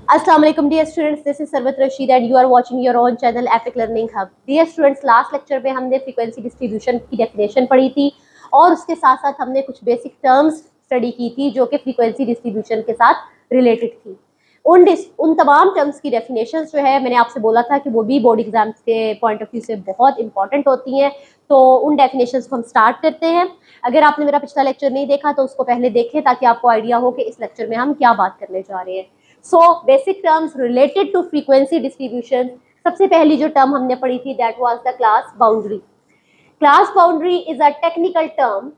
Assalamu alaikum dear students, this is Sarwat Rashid and you are watching your own channel Epic Learning Hub. Dear students, last lecture में हमने frequency distribution की definition पढ़ी थी और उसके साथ साथ हमने कुछ बेसिक टर्म्स स्टडी की थी जो कि फ्रीक्वेंसी डिस्ट्रीब्यूशन के साथ रिलेटेड थी। उन तमाम टर्म्स की डेफिनेशंस जो है मैंने आपसे बोला था कि वो भी बोर्ड एग्जाम्स के पॉइंट ऑफ व्यू से बहुत इंपॉर्टेंट होती हैं, तो उन डेफिनेशंस को हम स्टार्ट करते हैं। अगर आपने मेरा पिछला लेक्चर नहीं देखा तो उसको पहले देखें ताकि आपको आइडिया हो कि इस लेक्चर में हम क्या बात करने जा रहे हैं। So basic terms related to frequency distribution. सबसे पहली जो टर्म हमने पढ़ी थी that was the class boundary. Class boundary is a technical term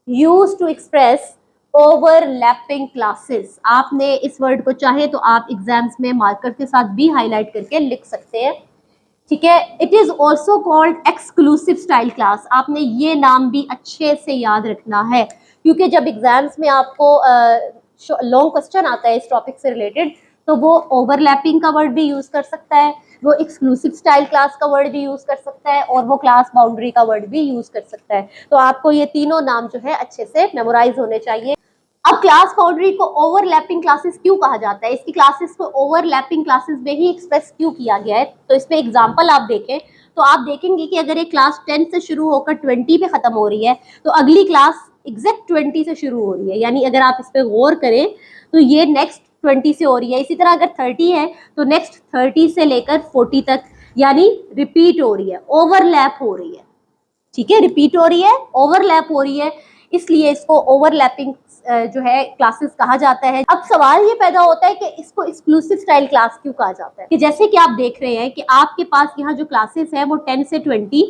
used to express overlapping classes. आपने इस वर्ड को चाहे तो आप एग्जाम्स में मार्कर के साथ भी हाईलाइट करके लिख सकते हैं, ठीक है। It is also called exclusive style class. आपने ये नाम भी अच्छे से याद रखना है क्योंकि जब एग्जाम्स में आपको लॉन्ग क्वेश्चन आता है इस टॉपिक से रिलेटेड तो वो ओवरलैपिंग का वर्ड भी यूज कर सकता है, वो एक्सक्लूसिव स्टाइल क्लास का वर्ड भी यूज कर सकता है और वो क्लास बाउंड्री का वर्ड भी यूज कर सकता है। तो आपको ये तीनों नाम जो है अच्छे से मेमोराइज होने चाहिए। अब क्लास बाउंड्री को ओवरलैपिंग क्लासेस क्यों कहा जाता है, इसकी क्लासेस को ओवरलैपिंग क्लासेस में ही एक्सप्रेस क्यों किया गया है, तो इसमें एग्जांपल आप देखें तो आप देखेंगे कि अगर एक क्लास 10 से शुरू होकर 20 पे खत्म हो रही है तो अगली क्लास एग्जैक्ट 20 से शुरू हो रही है, यानी अगर आप इस पर गौर करें तो ये नेक्स्ट 20 से हो रही है। इसी तरह अगर 30 है तो नेक्स्ट 30 से लेकर 40 तक, यानी रिपीट हो रही है, ओवरलैप हो रही है, ठीक है, रिपीट हो रही है, ओवरलैप हो रही है, इसलिए इसको ओवरलैपिंग जो है क्लासेस कहा जाता है। अब सवाल ये पैदा होता है कि इसको एक्सक्लूसिव स्टाइल क्लास क्यों कहा जाता है, कि जैसे कि आप देख रहे हैं कि आपके पास यहाँ जो क्लासेस है वो 10 से 20,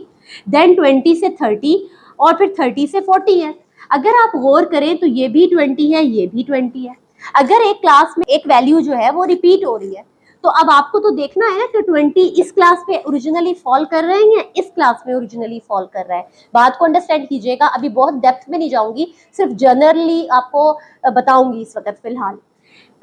देन 20 से 30 और फिर 30 से 40 है। अगर आप गौर करें तो ये भी 20 है, ये भी 20 है। अगर एक क्लास में एक वैल्यू जो है वो रिपीट हो रही है तो अब आपको तो देखना है ना कि 20 इस क्लास पे ओरिजिनली फॉल कर रहे हैं या इस क्लास में ओरिजिनली फॉल कर रहा है। बात को अंडरस्टैंड कीजिएगा, अभी बहुत डेप्थ में नहीं जाऊंगी, सिर्फ जनरली आपको बताऊंगी इस वक्त फिलहाल।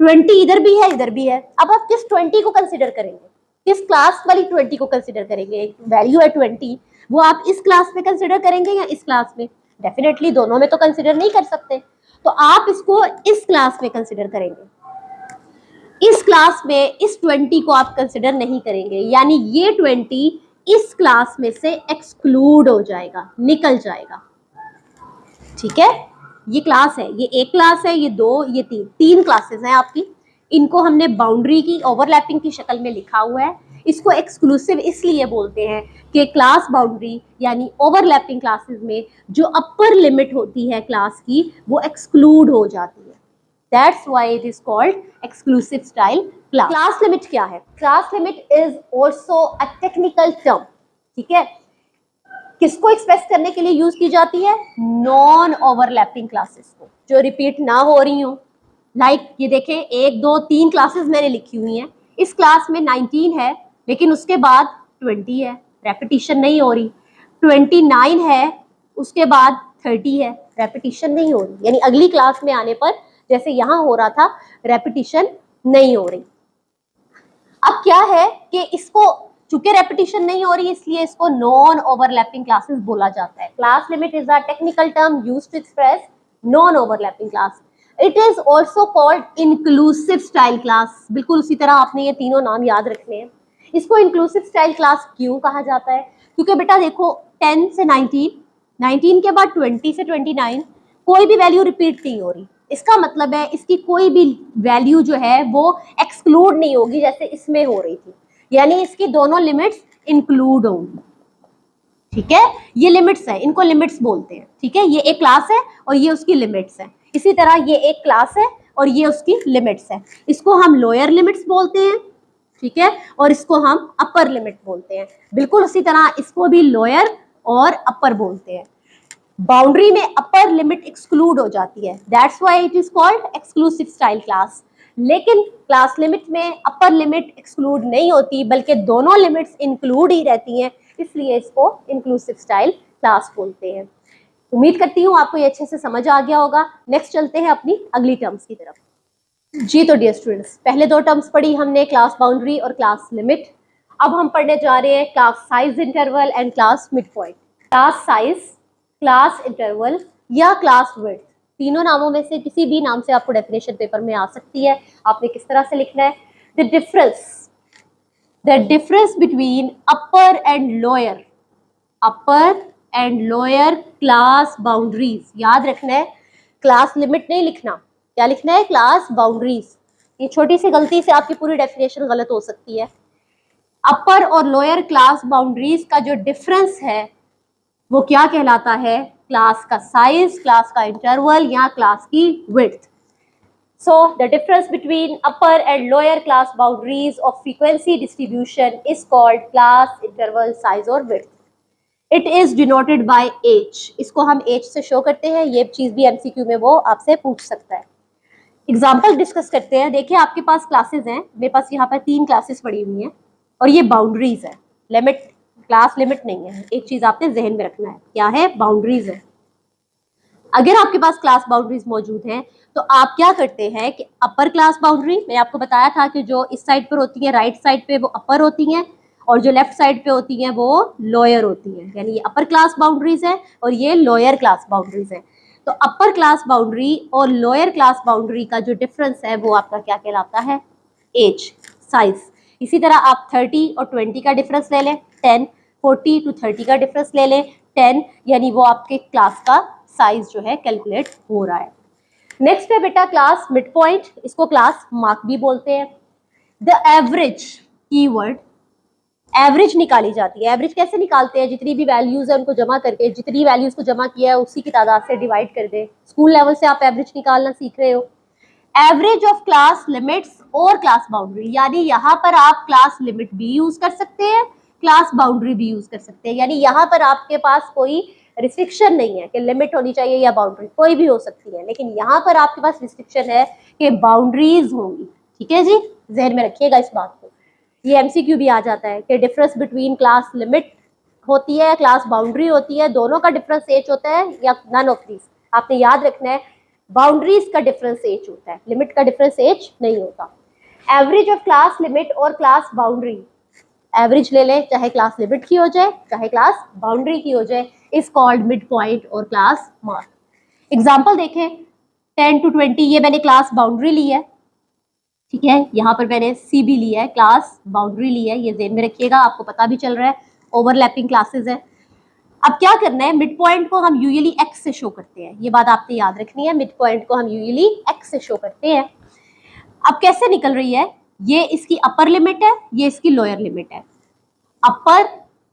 20 इधर भी है, इधर भी है। अब आप किस 20 को कंसिडर करेंगे, किस क्लास वाली 20 को कंसिडर करेंगे? वैल्यू है 20, वो आप इस क्लास में कंसिडर करेंगे या इस क्लास में? डेफिनेटली दोनों में तो कंसिडर नहीं कर सकते, तो आप इसको इस क्लास में कंसिडर करेंगे। इस क्लास में इस 20 को आप कंसिडर नहीं करेंगे, यानी ये 20 इस क्लास में से एक्सक्लूड हो जाएगा, निकल जाएगा, ठीक है। ये क्लास है, ये एक क्लास है, ये दो, ये तीन क्लासेस हैं आपकी। इनको हमने बाउंड्री की ओवरलैपिंग की शक्ल में लिखा हुआ है। इसको एक्सक्लूसिव इसलिए बोलते हैं कि क्लास बाउंड्री यानी ओवरलैपिंग क्लासेस में जो अपर लिमिट होती है क्लास की वो एक्सक्लूड हो जाती है। That's why it is called exclusive style class. Class limit क्या है? Class limit is also a technical term, ठीक है। किसको एक्सप्रेस करने के लिए यूज की जाती है? नॉन ओवरलैपिंग क्लासेस को, जो रिपीट ना हो रही हो। लाइक ये देखें, 1 2 3 क्लासेस मैंने लिखी हुई हैं। इस क्लास में 19 है लेकिन उसके बाद 20 है, रेपिटिशन नहीं हो रही। 29 है, उसके बाद 30 है, रेपिटिशन नहीं हो रही, यानी अगली क्लास में आने पर जैसे यहाँ हो रहा था रेपिटिशन नहीं हो रही। अब क्या है कि इसको चूंकि रेपिटिशन नहीं हो रही इसलिए इसको नॉन ओवरलैपिंग क्लासेस बोला जाता है। Class limit is a technical term used to express non overlapping class. It is also called inclusive style class. बिल्कुल उसी तरह आपने ये तीनों नाम याद रखने हैं। इसको इंक्लूसिव स्टाइल क्लास क्यों कहा जाता है? क्योंकि बेटा देखो 10 से 19, 19 के बाद 20 से 29 कोई भी वैल्यू रिपीट नहीं हो रही। इसका मतलब है इसकी कोई भी वैल्यू जो है वो एक्सक्लूड नहीं होगी जैसे इसमें हो रही थी, यानी इसकी दोनों लिमिट्स इंक्लूड होंगी, ठीक है। ये लिमिट्स है, इनको लिमिट्स बोलते हैं, ठीक है। ये एक क्लास है और ये उसकी लिमिट्स है। इसी तरह ये एक क्लास है और ये उसकी लिमिट्स है। इसको हम लोअर लिमिट्स बोलते हैं, ठीक है, और इसको हम अपर लिमिट बोलते हैं। बिल्कुल उसी तरह इसको भी लोअर और अपर बोलते हैं। बाउंड्री में अपर लिमिट एक्सक्लूड हो जाती है, that's why it is called exclusive style class. लेकिन क्लास लिमिट में अपर लिमिट एक्सक्लूड नहीं होती बल्कि दोनों लिमिट्स इंक्लूड ही रहती हैं, इसलिए इसको इंक्लूसिव स्टाइल क्लास बोलते हैं। उम्मीद करती हूँ आपको ये अच्छे से समझ आ गया होगा। नेक्स्ट चलते हैं अपनी अगली टर्म्स की तरफ। जी तो डियर स्टूडेंट्स, पहले 2 टर्म्स पढ़ी हमने, क्लास बाउंड्री और क्लास लिमिट। अब हम पढ़ने जा रहे हैं class size interval and class mid point. Class size, class interval या क्लास विड्थ, तीनों नामों में से किसी भी नाम से आपको डेफिनेशन पेपर में आ सकती है। आपने किस तरह से लिखना है? The difference between upper and lower class boundaries. याद रखना है, क्लास लिमिट नहीं लिखना, क्या लिखना है, क्लास बाउंड्रीज। ये छोटी सी गलती से आपकी पूरी डेफिनेशन गलत हो सकती है। अपर और लोअर क्लास बाउंड्रीज का जो डिफरेंस है वो क्या कहलाता है, क्लास का साइज, क्लास का इंटरवल या क्लास की width. So the difference between upper and lower class boundaries of frequency distribution is called class interval size or width. It is denoted by H. इसको हम H से show करते हैं। ये चीज भी MCQ में वो आपसे पूछ सकता है। एग्जाम्पल डिस्कस करते हैं। देखिए आपके पास क्लासेस हैं, मेरे पास यहाँ पर 3 क्लासेस पड़ी हुई हैं और ये बाउंड्रीज है। लिमिट, क्लास लिमिट नहीं है। एक चीज आपने जहन में रखना है, क्या है, बाउंड्रीज है। अगर आपके पास क्लास बाउंड्रीज मौजूद हैं तो आप क्या करते हैं कि अपर क्लास बाउंड्री, मैंने आपको बताया था कि जो इस साइड पर होती है राइट साइड पे वो अपर होती हैं और जो लेफ्ट साइड पे होती हैं वो लोअर होती हैं, यानी ये अपर क्लास बाउंड्रीज है और ये लोअर क्लास बाउंड्रीज है। तो अपर क्लास बाउंड्री और लोअर क्लास बाउंड्री का जो डिफरेंस है वो आपका क्या कहलाता है, एज, साइज। इसी तरह आप 30 और 20 का डिफरेंस ले लें, 10, 40 to 30 का डिफरेंस ले लें, 10, यानी वो आपके क्लास का साइज जो है कैलकुलेट हो रहा है। नेक्स्ट है बेटा क्लास मिड पॉइंट, इसको क्लास मार्क भी बोलते हैं। द एवरेज कीवर्ड, एवरेज निकाली जाती है। एवरेज कैसे निकालते हैं, जितनी भी वैल्यूज है उनको जमा करके, जितनी वैल्यूज को जमा किया है उसी की तादाद से डिवाइड कर दे। स्कूल लेवल से आप एवरेज निकालना सीख रहे हो। एवरेज ऑफ क्लास लिमिट्स और क्लास बाउंड्री, यानी यहाँ पर आप क्लास लिमिट भी यूज कर सकते हैं, क्लास बाउंड्री भी यूज कर सकते हैं। यानी यहाँ पर आपके पास कोई रिस्ट्रिक्शन नहीं है कि लिमिट होनी चाहिए या बाउंड्री, कोई भी हो सकती है, लेकिन यहाँ पर आपके पास रिस्ट्रिक्शन है कि बाउंड्रीज होंगी। ठीक है जी, जहन में रखिएगा इस बात को। ये MCQ भी आ जाता है कि डिफरेंस बिटवीन क्लास लिमिट होती है, क्लास बाउंड्री होती है, दोनों का डिफरेंस एज होता है या नन ऑफ दीज। आपने याद रखना है, बाउंड्रीज का डिफरेंस एज होता है, लिमिट का डिफरेंस एज नहीं होता। एवरेज ऑफ क्लास लिमिट और क्लास बाउंड्री, एवरेज ले लें, चाहे क्लास लिमिट की हो जाए चाहे क्लास बाउंड्री की हो जाए, इज कॉल्ड मिड पॉइंट और क्लास मार्क। एग्जाम्पल देखें, 10 to 20 ये मैंने क्लास बाउंड्री ली है, ठीक है, यहाँ पर मैंने CB लिया है, क्लास बाउंड्री ली है, ये ज़हन में रखिएगा, आपको पता भी चल रहा है ओवरलैपिंग क्लासेस है। अब क्या करना है, मिड पॉइंट को हम यूजुअली X से शो करते हैं, ये बात आपने याद रखनी है, मिड पॉइंट को हम यूजुअली X से शो करते हैं। अब कैसे निकल रही है, ये इसकी अपर लिमिट है, ये इसकी लोअर लिमिट है। अपर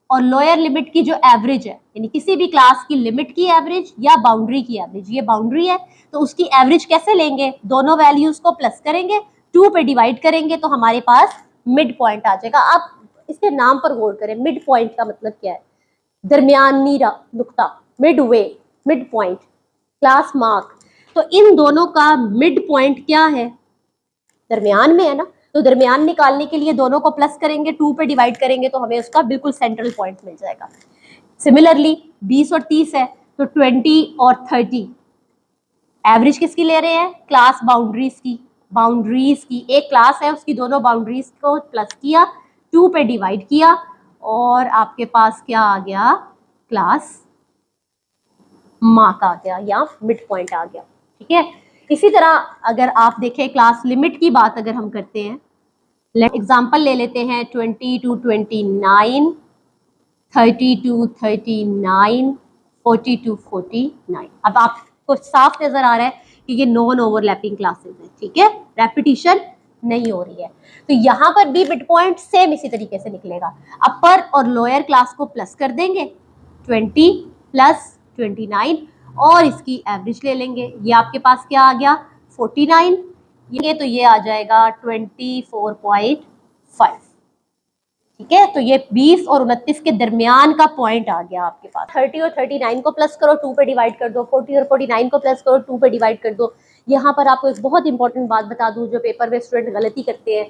और लोअर लिमिट की जो एवरेज है, यानी किसी भी क्लास की लिमिट की एवरेज या बाउंड्री की एवरेज, ये बाउंड्री है तो उसकी एवरेज कैसे लेंगे, दोनों वैल्यूज को प्लस करेंगे, 2 पे डिवाइड करेंगे तो हमारे पास मिड पॉइंट आ जाएगा। आप इसके नाम पर गौर करें, मिड पॉइंट का मतलब क्या है, दरमियानी नुक्ता, mid way, mid point, class mark. तो इन दोनों का मिड पॉइंट क्या है, दरमियान में है ना, तो दरमियान निकालने के लिए दोनों को प्लस करेंगे, 2 पे डिवाइड करेंगे तो हमें उसका बिल्कुल सेंट्रल पॉइंट मिल जाएगा। सिमिलरली 20 और 30 है तो 20 और 30 एवरेज किसकी ले रहे हैं, क्लास बाउंड्रीज की। बाउंड्रीज की एक क्लास है, उसकी दोनों बाउंड्रीज को प्लस किया, 2 पे डिवाइड किया और आपके पास क्या आ गया, क्लास मार्क आ गया या मिड पॉइंट आ गया। ठीक है, इसी तरह अगर आप देखें क्लास लिमिट की बात अगर हम करते हैं, एग्जाम्पल ले लेते हैं 20 to 29, 30 to 39, 40 to 49। अब आपको साफ नजर आ रहा है कि ये नॉन ओवरलैपिंग क्लासेस है, ठीक है, रेपिटेशन नहीं हो रही है। तो यहाँ पर भी मिड पॉइंट सेम इसी तरीके से निकलेगा, अपर और लोअर क्लास को प्लस कर देंगे, 20 प्लस 29 और इसकी एवरेज ले लेंगे, ये आपके पास क्या आ गया 49, ये तो ये आ जाएगा 24.5। ठीक है, तो ये 20 और 29 के दरमियान का पॉइंट आ गया आपके पास। 30 और 39 को प्लस करो, 2 पे डिवाइड कर दो, 40 और 49 को प्लस करो, 2 पे डिवाइड कर दो। यहाँ पर आपको एक बहुत इंपॉर्टेंट बात बता दूं, जो पेपर में स्टूडेंट गलती करते हैं,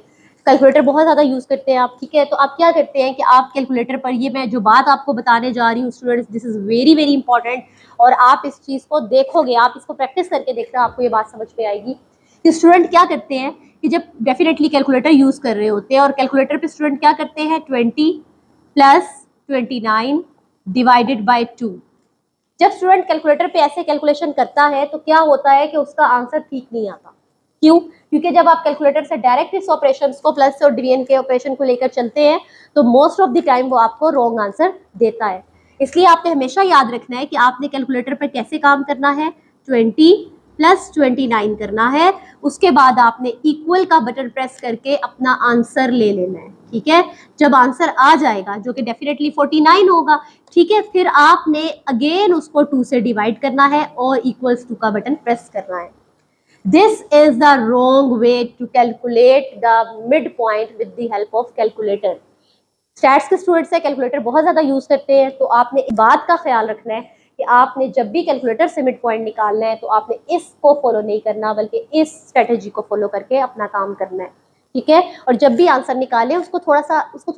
कैलकुलेटर बहुत ज़्यादा यूज़ करते हैं आप, ठीक है, तो आप क्या करते हैं कि आप कैलकुलेटर पर, ये मैं जो बात आपको बताने जा रही हूँ students, this is very very important, और आप इस चीज़ को देखोगे, आप इसको प्रैक्टिस करके देखना, आपको ये बात समझ में आएगी कि स्टूडेंट क्या करते हैं कि जब डेफिनेटली कैलकुलेटर यूज़ कर रहे होते हैं और कैलकुलेटर पे स्टूडेंट क्या करते हैं 20 प्लस 29 डिवाइडेड बाय 2। जब स्टूडेंट कैलकुलेटर पे ऐसे कैलकुलेशन करता है तो क्या होता है कि उसका आंसर ठीक नहीं आता। क्यों? क्योंकि जब आप कैलकुलेटर से डायरेक्ट इस ऑपरेशन को प्लस और डिवीजन के ऑपरेशन को लेकर चलते हैं तो मोस्ट ऑफ द टाइम वो आपको रॉन्ग आंसर देता है। इसलिए आपने हमेशा याद रखना है कि आपने कैलकुलेटर पर कैसे काम करना है, 20 प्लस 29 करना है, उसके बाद आपने इक्वल का बटन प्रेस करके अपना आंसर ले लेना है। ठीक है, जब आंसर आ जाएगा जो कि डेफिनेटली 49 होगा, ठीक है, फिर आपने अगेन उसको 2 से डिवाइड करना है और इक्वल्स टू का बटन प्रेस करना है। This is the wrong way to calculate the mid point with the help of calculator. Stats के स्टूडेंट्स है कैलकुलेटर बहुत ज़्यादा यूज़ करते हैं, तो आपने इस बात का ख्याल रखना है कि आपने जब भी कैलकुलेटर से मिड पॉइंट निकालना है तो आपने इसको फॉलो नहीं करना, बल्कि इस स्ट्रेटेजी को फॉलो करके अपना काम करना है। ठीक है, और जब भी आंसर निकालें उसको थोड़ा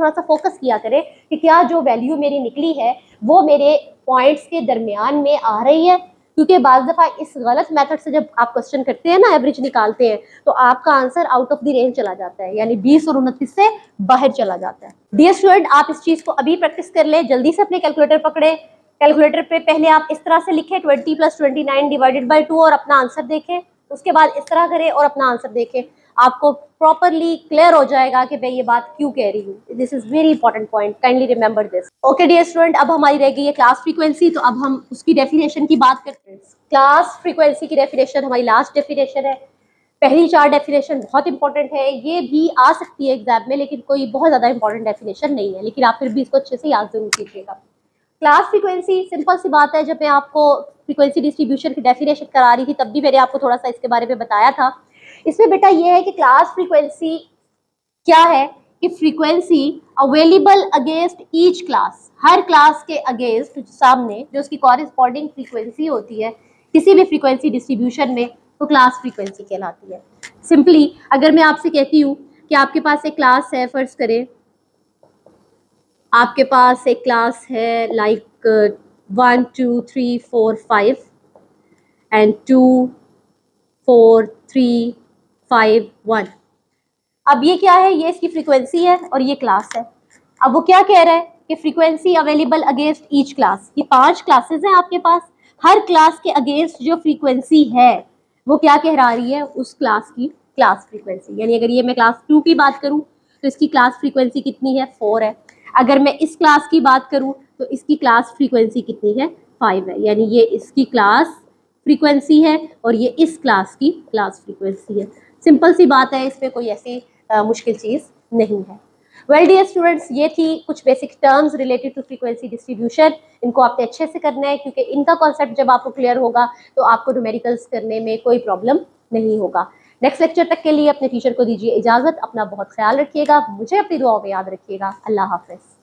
सा फोकस किया करें कि क्या जो वैल्यू मेरी निकली है वो मेरे पॉइंट्स के दरमियान में आ रही है, क्योंकि बाज़ दफ़ा इस गलत मेथड से जब आप क्वेश्चन करते हैं ना, एवरेज निकालते हैं, तो आपका answer out of the range चला जाता है, यानी 20 और 29 से बाहर चला जाता है। डियर स्टूडेंट, आप इस चीज़ को अभी प्रैक्टिस कर ले, जल्दी से अपने कैलकुलेटर पकड़े। कैलकुलेटर पे पहले आप इस तरह से लिखें 20 प्लस 29 डिवाइडेड बाई 2 और अपना आंसर देखें, उसके बाद इस तरह करें और अपना आंसर देखें। आपको प्रॉपरली क्लियर हो जाएगा कि मैं ये बात क्यों कह रही हूँ। This is very important point, kindly remember this. Okay dear student, अब हमारी रह गई है क्लास फ्रीक्वेंसी, तो अब हम उसकी डेफिनेशन की बात करते हैं। क्लास फ्रीक्वेंसी की डेफिनेशन हमारी लास्ट डेफिनेशन है। पहली 4 डेफिनेशन बहुत इंपॉर्टेंट है, ये भी आ सकती है एग्जाम में, लेकिन कोई बहुत ज़्यादा इंपॉर्टेंट डेफिनेशन नहीं है, लेकिन आप फिर भी इसको अच्छे से याद जरूर कीजिएगा। क्लास फ्रीक्वेंसी सिंपल सी बात है, जब मैं आपको फ्रीक्वेंसी डिस्ट्रीब्यूशन की डेफिनेशन करा रही थी तब भी मैंने आपको थोड़ा सा इसके बारे में बताया था। इसमें बेटा ये है कि क्लास फ्रीक्वेंसी क्या है कि frequency available against each class, हर क्लास के अगेंस्ट सामने जो उसकी कॉरेस्पॉन्डिंग फ्रीक्वेंसी होती है किसी भी फ्रीक्वेंसी डिस्ट्रीब्यूशन में, वो क्लास फ्रीक्वेंसी कहलाती है। सिंपली अगर मैं आपसे कहती हूँ कि आपके पास एक क्लास है, फर्ज करें आपके पास एक क्लास है लाइक 1 2 3 4 5 एंड 2 4 3 5 1। अब ये क्या है, ये इसकी फ्रीक्वेंसी है और ये क्लास है। अब वो क्या कह रहा है कि frequency available against each class, ये 5 क्लासेस हैं आपके पास, हर क्लास के अगेंस्ट जो फ्रीक्वेंसी है वो क्या कह रही है, उस क्लास की क्लास फ्रीक्वेंसी। यानी अगर ये मैं क्लास 2 की बात करूं तो इसकी क्लास फ्रीक्वेंसी कितनी है, 4 है। अगर मैं इस क्लास की बात करूं तो इसकी क्लास फ्रीक्वेंसी कितनी है, 5 है। यानी ये इसकी क्लास फ्रीक्वेंसी है और ये इस क्लास की क्लास फ्रीक्वेंसी है। सिंपल सी बात है, इसमें कोई ऐसी मुश्किल चीज़ नहीं है। वेल डियर स्टूडेंट्स, ये थी कुछ basic terms related to frequency distribution. इनको आपने अच्छे से करना है, क्योंकि इनका कॉन्सेप्ट जब आपको क्लियर होगा तो आपको न्यूमेरिकल्स करने में कोई प्रॉब्लम नहीं होगा। नेक्स्ट लेक्चर तक के लिए अपने टीचर को दीजिए इजाज़त। अपना बहुत ख्याल रखिएगा, मुझे अपनी दुआओं में याद रखिएगा। अल्लाह हाफ़िज़।